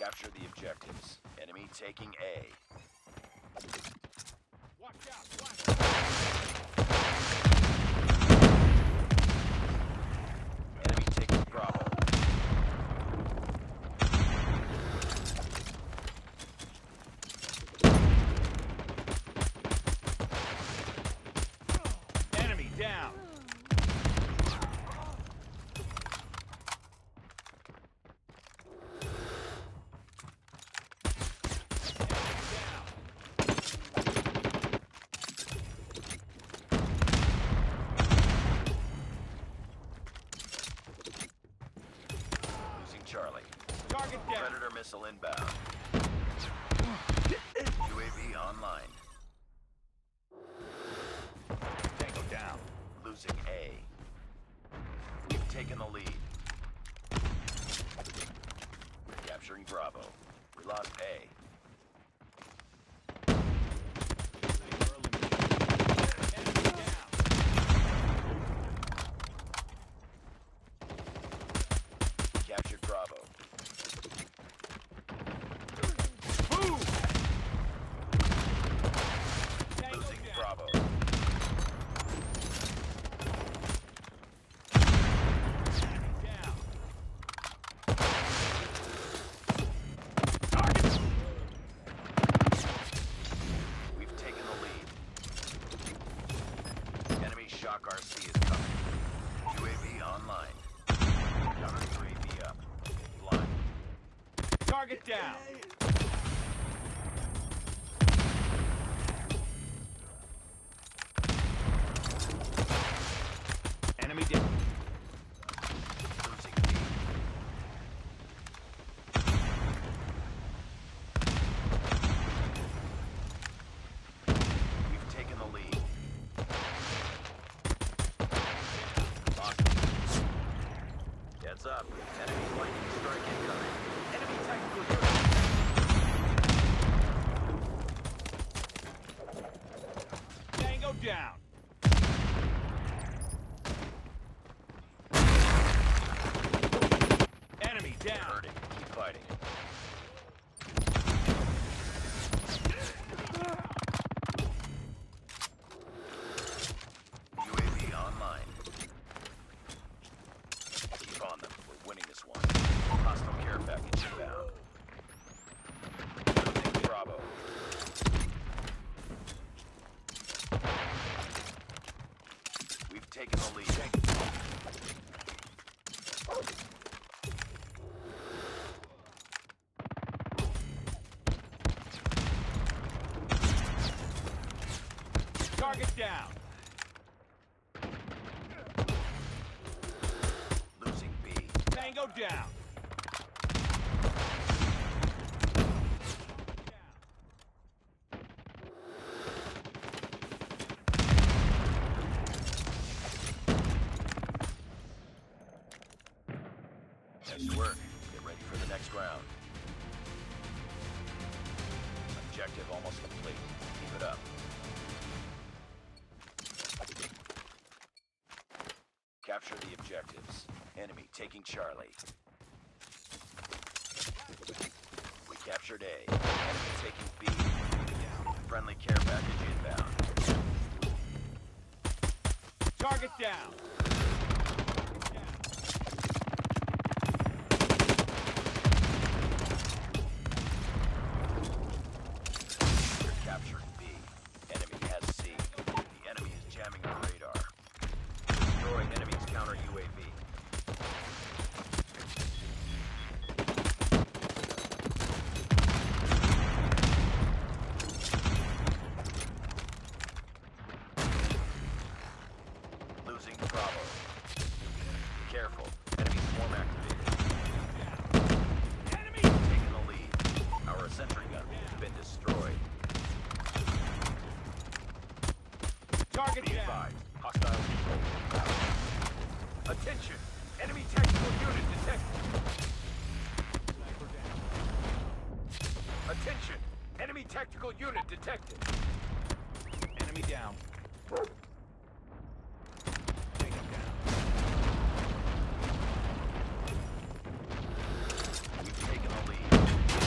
Capture the objectives. Enemy taking A. Watch out! Enemy taking Bravo. Enemy down! Losing Charlie. Target down! Predator missile inbound. UAV online. Tango down. Losing A. We've taken the lead. Capturing Bravo. We lost A. Enemy down! Captured Bravo. Move! Tango Losing down! Bravo. Enemy down! Target! We've taken the lead. Enemy Shock RC is coming. UAV online. Counter UAV up. Blind. Target down! Enemy down. Losing B. We've taken the lead. Lost B. Heads up. Enemy lightning strike incoming. Enemy tactical unit. Tango down! Enemy down! Hurting. Keep fighting. UAV online. Keep on them. We're winning this one. Hostile care package inbound. Losing Bravo. We've taken the lead. Target down! Losing B. Tango down! Nice work. Get ready for the next round. Objective almost complete. Keep it up. Capture the objectives. Enemy taking Charlie. We captured A. Enemy taking B. Friendly care package inbound. Target down! We're capturing B. Enemy has C. The enemy is jamming our radar. Destroy enemy's counter UAV. Losing Bravo. Be careful. Enemy swarm activated. Enemy! Taking the lead. Our sentry gun has been destroyed. Target Be down! advised. Hostile people inbound. Attention! Enemy tactical unit detected. Sniper down. Attention! Enemy tactical unit detected. Enemy down. Take him down. We've taken the lead.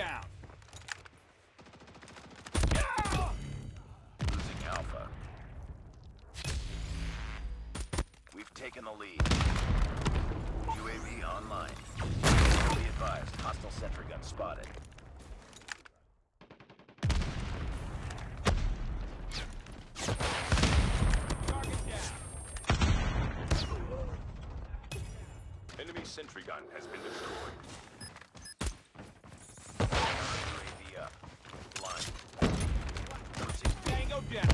down. Losing Alpha. We've taken the lead. UAV online. Be advised, hostile sentry gun spotted. Target down. Enemy sentry gun has been destroyed. UAV up. Blind. Losing B. Tango down.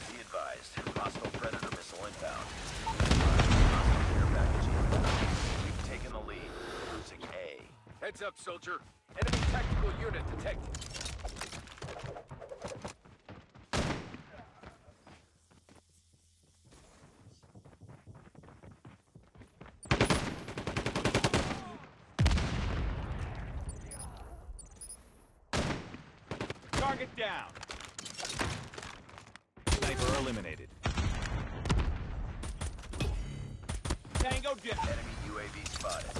Be advised, hostile Predator missile inbound. Hostile care package inbound. We've taken the lead. Losing A. Heads up, soldier. Enemy tactical unit detected. Target down. Sniper eliminated. Tango down. Enemy UAV spotted.